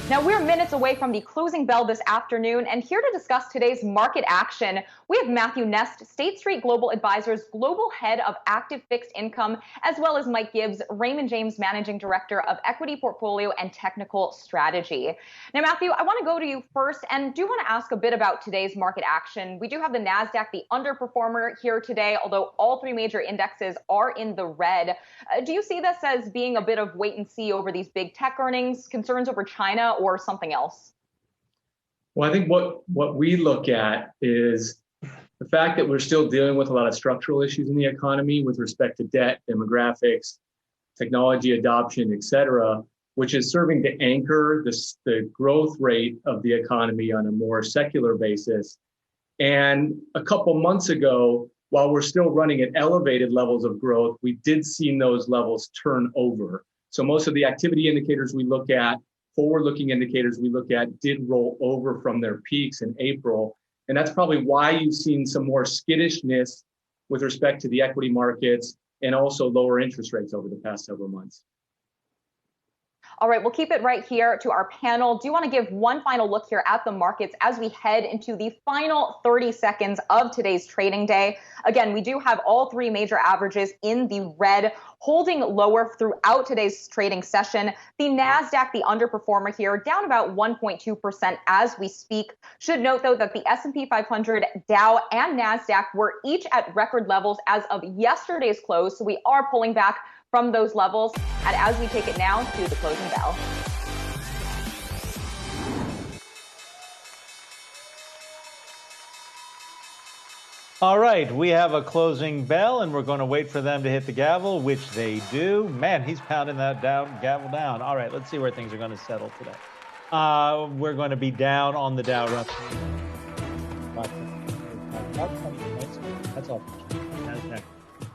Now, we're minutes away from the closing bell this afternoon, and here to discuss today's market action, we have Matthew Nest, State Street Global Advisors Global Head of Active Fixed Income, as well as Mike Gibbs, Raymond James Managing Director of Equity Portfolio and Technical Strategy. Now, Matthew, I want to go to you first and do want to ask a bit about today's market action. We do have the NASDAQ, the underperformer here today, although all three major indexes are in the red. Do you see this as being a bit of wait and see over these big tech earnings, concerns over China, or something else? Well, I think what we look at is the fact that we're still dealing with a lot of structural issues in the economy with respect to debt, demographics, technology adoption, et cetera, which is serving to anchor the growth rate of the economy on a more secular basis. And a couple months ago, while we're still running at elevated levels of growth, we did see those levels turn over. So most of the activity indicators we look at, forward-looking indicators we look at, did roll over from their peaks in April. And that's probably why you've seen some more skittishness with respect to the equity markets and also lower interest rates over the past several months. All right, we'll keep it right here to our panel. Do you want to give one final look here at the markets as we head into the final 30 seconds of today's trading day? Again, we do have all three major averages in the red, holding lower throughout today's trading session. The NASDAQ, the underperformer here, down about 1.2% as we speak. Should note, though, that the S&P 500, Dow, and NASDAQ were each at record levels as of yesterday's close, so we are pulling back from those levels. And as we take it now to the closing bell. All right, we have a closing bell, and we're going to wait for them to hit the gavel, which they do. Man, he's pounding that gavel down. All right, let's see where things are going to settle today. We're going to be down on the Dow. That's all. NASDAQ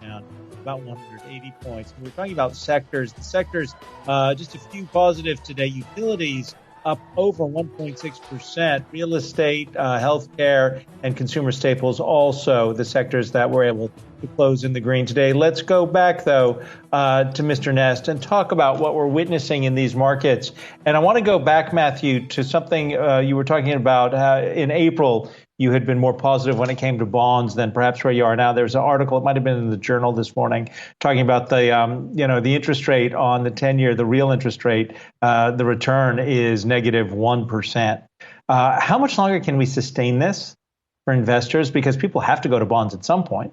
down about 180 points. We're talking about sectors. The sectors, just a few positives today. Utilities up over 1.6%. Real estate, healthcare, and consumer staples also the sectors that were able to close in the green today. Let's go back, though, to Mr. Nest and talk about what we're witnessing in these markets. And I want to go back, Matthew, to something you were talking about in April. You had been more positive when it came to bonds than perhaps where you are now. There's an article, it might have been in the Journal this morning, talking about the interest rate on the 10-year, the real interest rate, the return is negative 1%. How much longer can we sustain this for investors? Because people have to go to bonds at some point.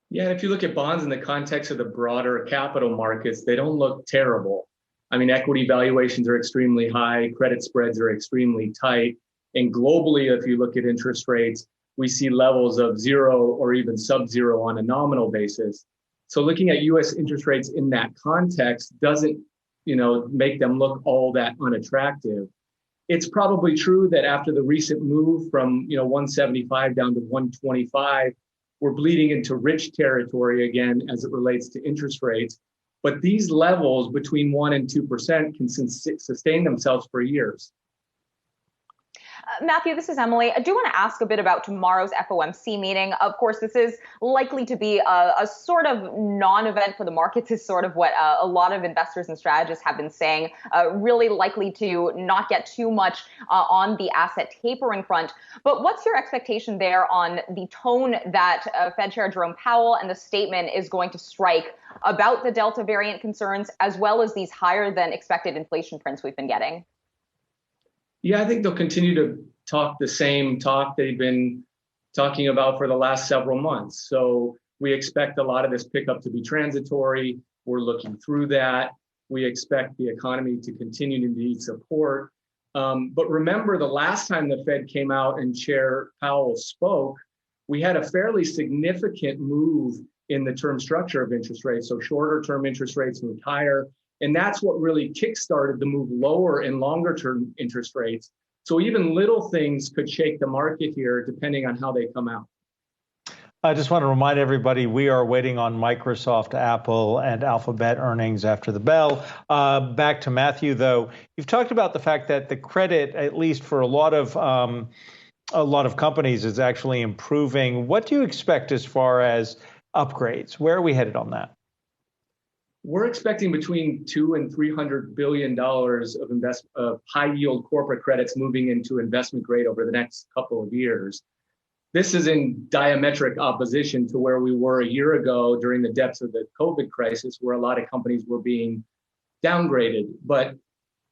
Yeah, if you look at bonds in the context of the broader capital markets, they don't look terrible. I mean, equity valuations are extremely high, credit spreads are extremely tight. And globally, if you look at interest rates, we see levels of zero or even sub-zero on a nominal basis. So looking at U.S. interest rates in that context doesn't, make them look all that unattractive. It's probably true that after the recent move from, 175 down to 125, we're bleeding into rich territory again as it relates to interest rates. But these levels between 1% and 2% can sustain themselves for years. Matthew, this is Emily. I do want to ask a bit about tomorrow's FOMC meeting. Of course, this is likely to be a sort of non-event for the markets, is sort of what a lot of investors and strategists have been saying, really likely to not get too much on the asset tapering front. But what's your expectation there on the tone that Fed Chair Jerome Powell and the statement is going to strike about the Delta variant concerns, as well as these higher than expected inflation prints we've been getting? Yeah, I think they'll continue to talk the same talk they've been talking about for the last several months. So we expect a lot of this pickup to be transitory. We're looking through that. We expect the economy to continue to need support. But remember, the last time the Fed came out and Chair Powell spoke, we had a fairly significant move in the term structure of interest rates. So shorter term interest rates moved higher. And that's what really kickstarted the move lower in longer term interest rates. So even little things could shake the market here, depending on how they come out. I just want to remind everybody, we are waiting on Microsoft, Apple, and Alphabet earnings after the bell. Back to Matthew, though. You've talked about the fact that the credit, at least for a lot of companies, is actually improving. What do you expect as far as upgrades? Where are we headed on that? We're expecting between $200 and $300 billion of high yield corporate credits moving into investment grade over the next couple of years. This is in diametric opposition to where we were a year ago during the depths of the COVID crisis, where a lot of companies were being downgraded. But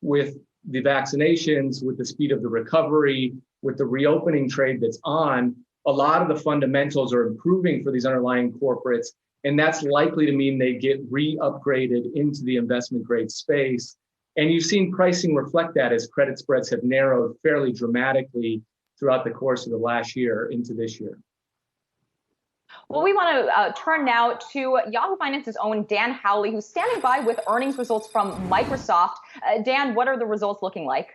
with the vaccinations, with the speed of the recovery, with the reopening trade that's on, a lot of the fundamentals are improving for these underlying corporates. And that's likely to mean they get re-upgraded into the investment grade space. And you've seen pricing reflect that as credit spreads have narrowed fairly dramatically throughout the course of the last year into this year. Well, we want to turn now to Yahoo Finance's own Dan Howley, who's standing by with earnings results from Microsoft. Dan, what are the results looking like?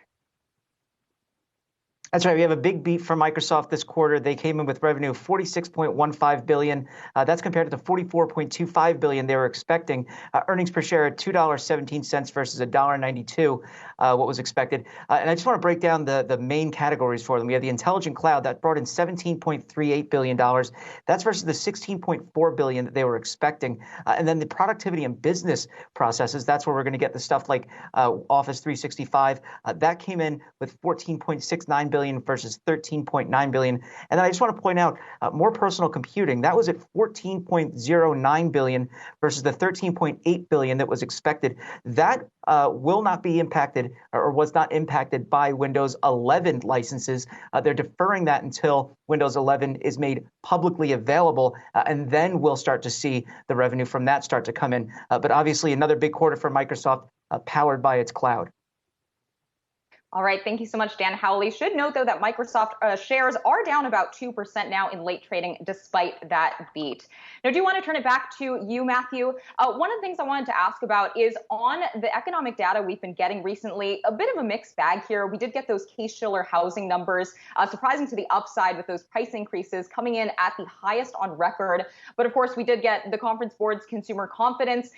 That's right. We have a big beat from Microsoft this quarter. They came in with revenue of $46.15 billion. That's compared to the $44.25 billion they were expecting. Earnings per share at $2.17 versus $1.92, what was expected. And I just want to break down the main categories for them. We have the intelligent cloud that brought in $17.38 billion. That's versus the $16.4 billion that they were expecting. And then the productivity and business processes, that's where we're going to get the stuff like Office 365. That came in with $14.69 billion versus $13.9 billion. And then I just want to point out more personal computing. That was at $14.09 billion versus the $13.8 billion that was expected. That will not be impacted or was not impacted by Windows 11 licenses. They're deferring that until Windows 11 is made publicly available, and then we'll start to see the revenue from that start to come in. But obviously another big quarter for Microsoft powered by its cloud. All right. Thank you so much, Dan Howley. Should note, though, that Microsoft shares are down about 2% now in late trading, despite that beat. Now, do you want to turn it back to you, Matthew? One of the things I wanted to ask about is on the economic data we've been getting recently, a bit of a mixed bag here. We did get those Case-Shiller housing numbers, surprising to the upside with those price increases coming in at the highest on record. But of course, we did get the Conference Board's consumer confidence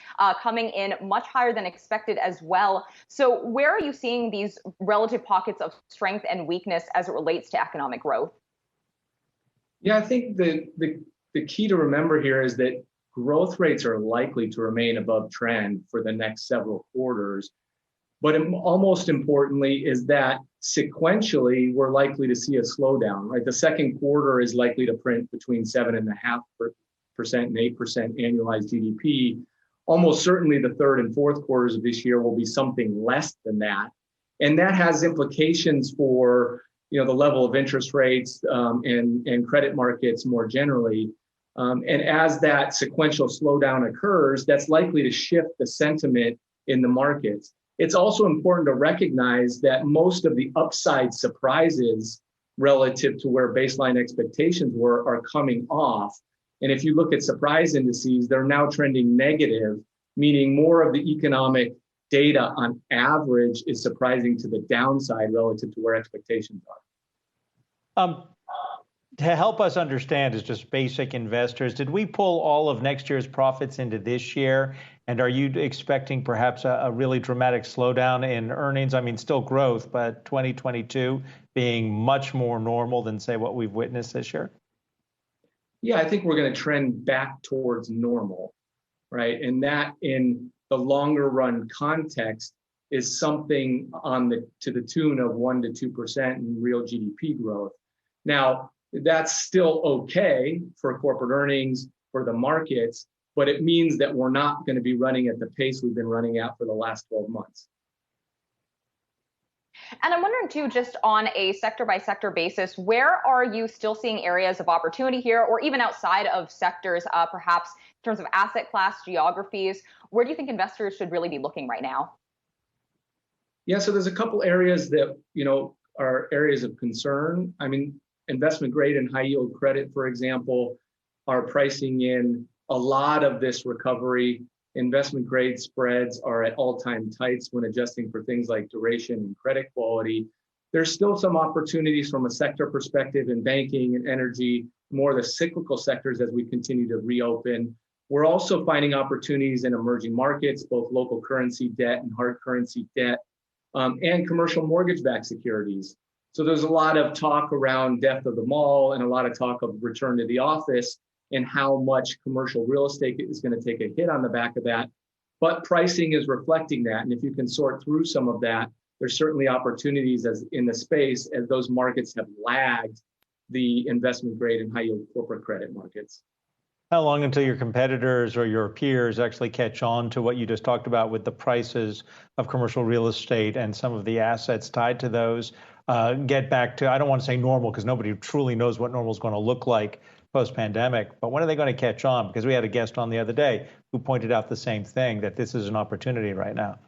coming in much higher than expected as well. So where are you seeing these relative pockets of strength and weakness as it relates to economic growth? Yeah, I think the key to remember here is that growth rates are likely to remain above trend for the next several quarters. But almost importantly is that sequentially, we're likely to see a slowdown, right? The second quarter is likely to print between 7.5% and 8% annualized GDP. Almost certainly the third and fourth quarters of this year will be something less than that. And that has implications for the level of interest rates and credit markets more generally. And as that sequential slowdown occurs, that's likely to shift the sentiment in the markets. It's also important to recognize that most of the upside surprises relative to where baseline expectations were are coming off. And if you look at surprise indices, they're now trending negative, meaning more of the economic data on average is surprising to the downside relative to where expectations are. To help us understand as just basic investors, did we pull all of next year's profits into this year? And are you expecting perhaps a really dramatic slowdown in earnings? I mean, still growth, but 2022 being much more normal than, say, what we've witnessed this year? Yeah, I think we're going to trend back towards normal, right? And that in the longer run context is something to the tune of 1% to 2% in real GDP growth. Now, that's still okay for corporate earnings, for the markets, but it means that we're not going to be running at the pace we've been running at for the last 12 months. And I'm wondering, too, just on a sector by sector basis, where are you still seeing areas of opportunity here, or even outside of sectors, perhaps in terms of asset class, geographies? Where do you think investors should really be looking right now? Yeah, so there's a couple areas that, are areas of concern. I mean, investment grade and high yield credit, for example, are pricing in a lot of this recovery. Investment grade spreads are at all-time tights when adjusting for things like duration and credit quality. There's still some opportunities from a sector perspective in banking and energy, more the cyclical sectors as we continue to reopen. We're also finding opportunities in emerging markets, both local currency debt and hard currency debt, and commercial mortgage-backed securities. So there's a lot of talk around death of the mall and a lot of talk of return to the office and how much commercial real estate is going to take a hit on the back of that. but pricing is reflecting that. And if you can sort through some of that, there's certainly opportunities as in the space as those markets have lagged the investment grade and high yield corporate credit markets. How long until your competitors or your peers actually catch on to what you just talked about with the prices of commercial real estate and some of the assets tied to those get back to, I don't want to say normal because nobody truly knows what normal is going to look like post-pandemic, but when are they going to catch on? Because we had a guest on the other day who pointed out the same thing, that this is an opportunity right now.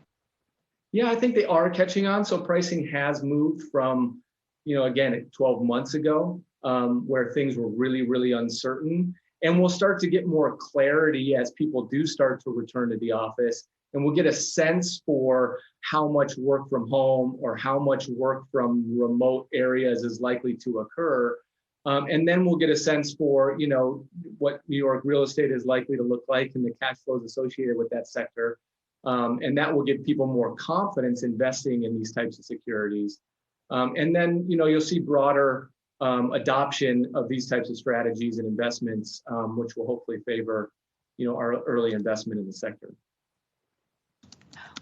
Yeah, I think they are catching on. So pricing has moved from, again, 12 months ago, where things were really, really uncertain. And we'll start to get more clarity as people do start to return to the office. And we'll get a sense for how much work from home or how much work from remote areas is likely to occur. And then we'll get a sense for, what New York real estate is likely to look like and the cash flows associated with that sector. And that will give people more confidence investing in these types of securities. And then, you'll see broader adoption of these types of strategies and investments, which will hopefully favor, our early investment in the sector.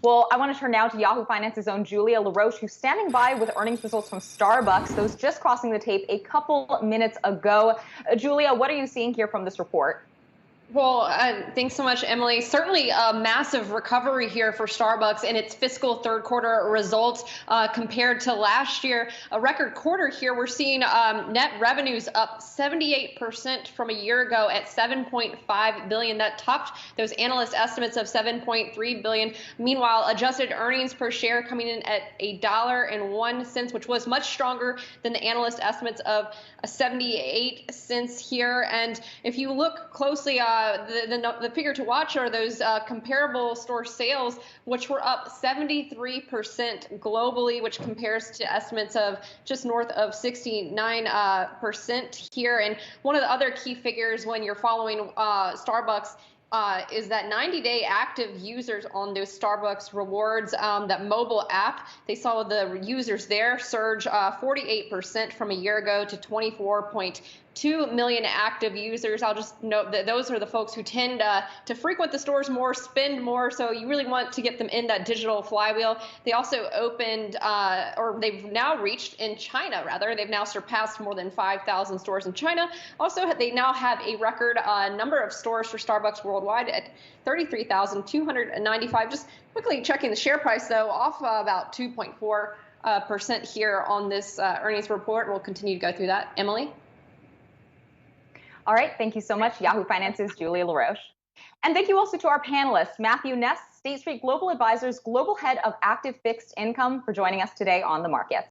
Well, I want to turn now to Yahoo Finance's own Julia LaRoche, who's standing by with earnings results from Starbucks, those just crossing the tape a couple minutes ago. Julia, what are you seeing here from this report? Well, thanks so much, Emily. Certainly a massive recovery here for Starbucks in its fiscal third quarter results compared to last year. A record quarter here. We're seeing net revenues up 78% from a year ago at $7.5 billion. That topped those analyst estimates of $7.3 billion. Meanwhile, adjusted earnings per share coming in at $1.01, which was much stronger than the analyst estimates of 78 cents here. And if you look closely, the figure to watch are those comparable store sales, which were up 73% globally, which compares to estimates of just north of 69% here. And one of the other key figures when you're following Starbucks is that 90-day active users on those Starbucks Rewards, that mobile app. They saw the users there surge 48% from a year ago to 24.2 million active users. I'll just note that those are the folks who tend to frequent the stores more, spend more, so you really want to get them in that digital flywheel. They also opened, or they've now reached in China, rather. They've now surpassed more than 5,000 stores in China. Also, they now have a record number of stores for Starbucks worldwide at 33,295. Just quickly checking the share price, though, off about 2.4% here on this earnings report. We'll continue to go through that. Emily? All right. Thank you so much, Yahoo Finance's Julia LaRoche. And thank you also to our panelists, Matthew Ness, State Street Global Advisors Global Head of Active Fixed Income, for joining us today on The Markets.